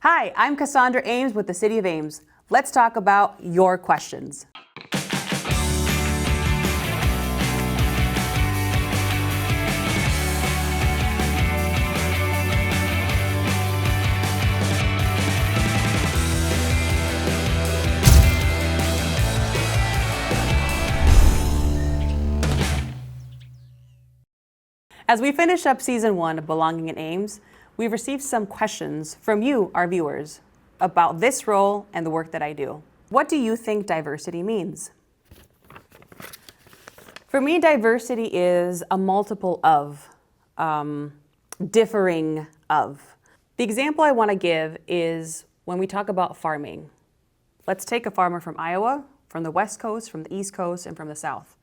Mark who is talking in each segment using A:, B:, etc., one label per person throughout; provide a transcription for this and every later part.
A: Hi, I'm Casandra Ames with the City of Ames. Let's talk about your questions. As we finish up season 1 of Belonging in Ames, we've received some questions from you, our viewers, about this role and the work that I do. What do you think diversity means? For me, diversity is a multiple of, differing of. The example I want to give is when we talk about farming. Let's take a farmer from Iowa, from the West Coast, from the East Coast, and from the South.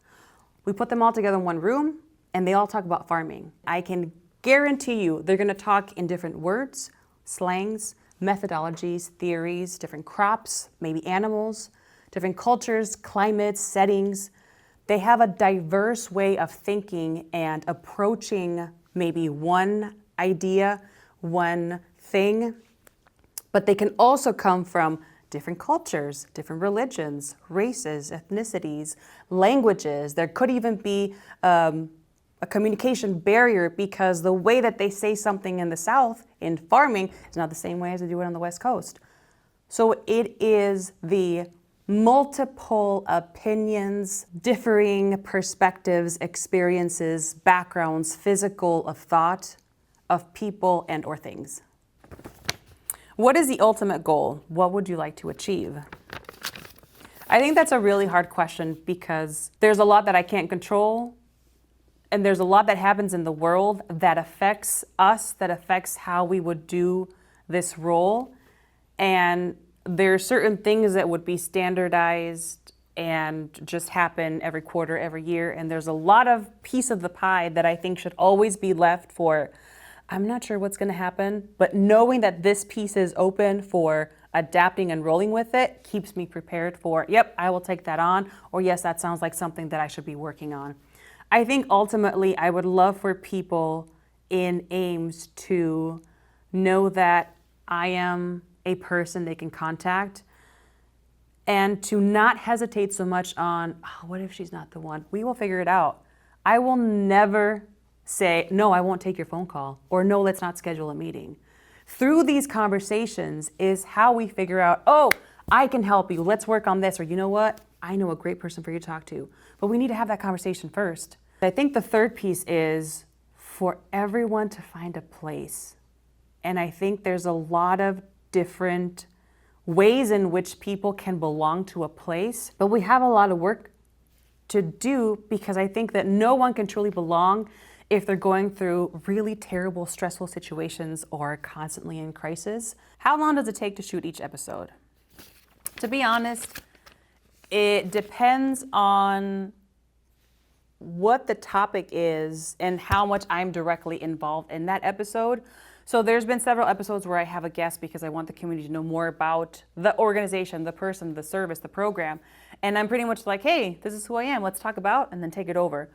A: We put them all together in one room, and they all talk about farming. I can guarantee you they're going to talk in different words, slangs, methodologies, theories, different crops, maybe animals, different cultures, climates, settings. They have a diverse way of thinking and approaching maybe one idea, one thing, but they can also come from different cultures, different religions, races, ethnicities, languages. There could even be a communication barrier because the way that they say something in the South in farming is not the same way as they do it on the West Coast. So it is the multiple opinions, differing perspectives, experiences, backgrounds, physical of thought, of people and or things. What is the ultimate goal? What would you like to achieve? I think that's a really hard question because there's a lot that I can't control. And there's a lot that happens in the world that affects us, that affects how we would do this role. And there are certain things that would be standardized and just happen every quarter, every year. And there's a lot of piece of the pie that I think should always be left for, I'm not sure what's going to happen, but knowing that this piece is open for adapting and rolling with it keeps me prepared for, yep, I will take that on. Or yes, that sounds like something that I should be working on. I think ultimately I would love for people in Ames to know that I am a person they can contact and to not hesitate so much on, oh, what if she's not the one? We will figure it out. I will never say, no, I won't take your phone call, or no, let's not schedule a meeting. Through these conversations is how we figure out, oh, I can help you. Let's work on this. Or you know what? I know a great person for you to talk to. But we need to have that conversation first. I think the third piece is for everyone to find a place. And I think there's a lot of different ways in which people can belong to a place, but we have a lot of work to do because I think that no one can truly belong if they're going through really terrible, stressful situations or constantly in crisis. How long does it take to shoot each episode? To be honest, it depends on what the topic is and how much I'm directly involved in that episode. So there's been several episodes where I have a guest because I want the community to know more about the organization, the person, the service, the program. And I'm pretty much like, hey, this is who I am. Let's talk about, and then take it over.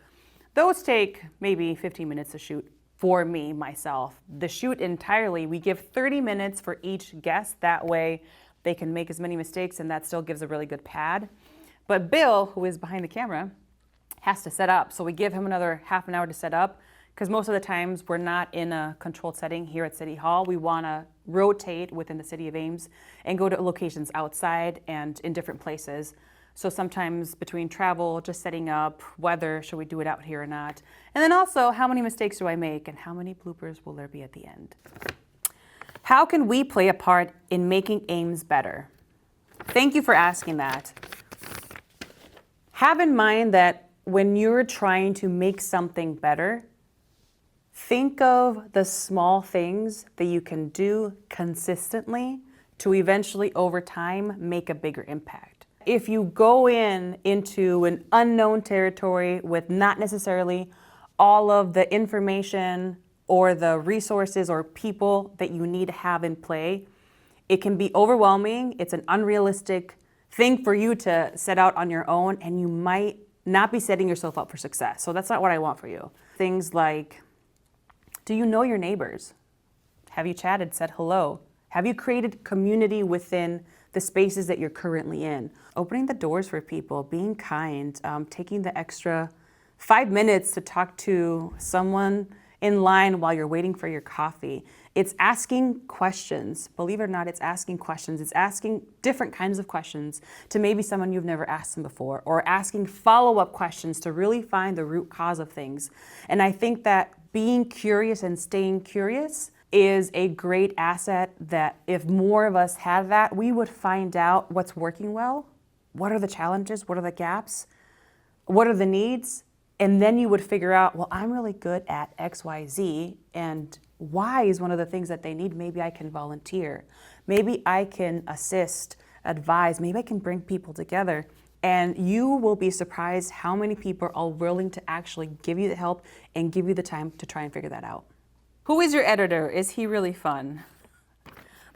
A: Those take maybe 15 minutes to shoot for me, myself. The shoot entirely, we give 30 minutes for each guest. That way they can make as many mistakes and that still gives a really good pad. But Bill, who is behind the camera, has to set up. So we give him another half an hour to set up because most of the times we're not in a controlled setting here at City Hall. We want to rotate within the City of Ames and go to locations outside and in different places. So sometimes between travel, just setting up, weather, should we do it out here or not? And then also, how many mistakes do I make and how many bloopers will there be at the end? How can we play a part in making Ames better? Thank you for asking that. Have in mind that when you're trying to make something better, think of the small things that you can do consistently to eventually, over time, make a bigger impact. If you go into an unknown territory with not necessarily all of the information or the resources or people that you need to have in play, it can be overwhelming. It's an unrealistic thing for you to set out on your own, and you might not be setting yourself up for success. So that's not what I want for you. Things like, do you know your neighbors? Have you chatted, said hello? Have you created community within the spaces that you're currently in? Opening the doors for people, being kind, taking the extra 5 minutes to talk to someone in line while you're waiting for your coffee. It's asking questions. Believe it or not, it's asking questions. It's asking different kinds of questions to maybe someone you've never asked them before, or asking follow-up questions to really find the root cause of things. And I think that being curious and staying curious is a great asset that if more of us had that, we would find out what's working well, what are the challenges, what are the gaps, what are the needs, and then you would figure out, well, I'm really good at X, Y, Z, and Y is one of the things that they need. Maybe I can volunteer. Maybe I can assist, advise. Maybe I can bring people together. And you will be surprised how many people are willing to actually give you the help and give you the time to try and figure that out. Who is your editor? Is he really fun?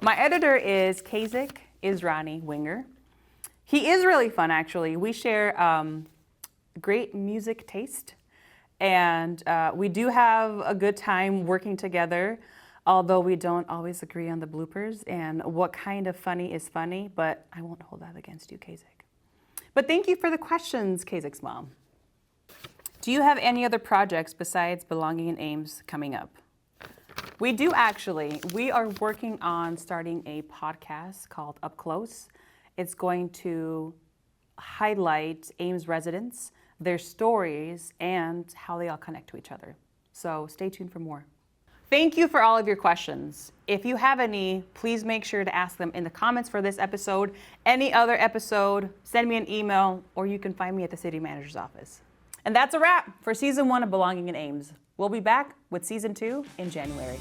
A: My editor is Kasich Israni Winger. He is really fun, actually. We share great music taste, and we do have a good time working together, although we don't always agree on the bloopers and what kind of funny is funny, but I won't hold that against you, Kasich. But thank you for the questions, Kasich's mom. Do you have any other projects besides Belonging in Ames coming up? We do, actually. We are working on starting a podcast called Up Close. It's going to highlight Ames residents, their stories, and how they all connect to each other. So stay tuned for more. Thank you for all of your questions. If you have any, please make sure to ask them in the comments for this episode. Any other episode, send me an email, or you can find me at the city manager's office. And that's a wrap for season 1 of Belonging in Ames. We'll be back with season 2 in January.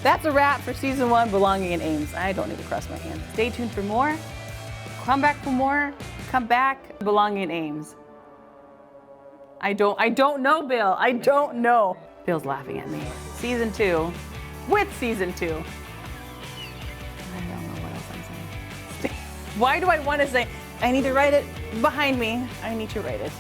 A: That's a wrap for season 1, Belonging in Ames. I don't need to cross my hands. Stay tuned for more. Come back for more. Come back. Belonging in Ames. I don't know, Bill. I don't know. Bill's laughing at me. Season 2 with season 2. I don't know what else I'm saying. Why do I want to say? I need to write it behind me. I need to write it.